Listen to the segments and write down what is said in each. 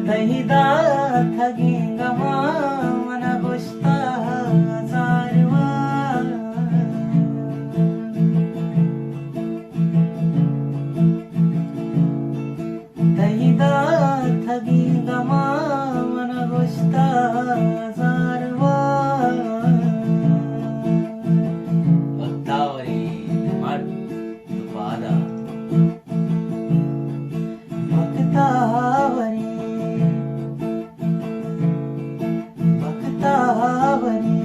दहिदा थगी गमा मन गुस्ता जारवा दहिदा थगी गमा मन गुस्ता जारवा भक्तावरी माड पादा भक्तावरी भक्तावरी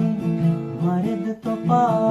मर्द तो पा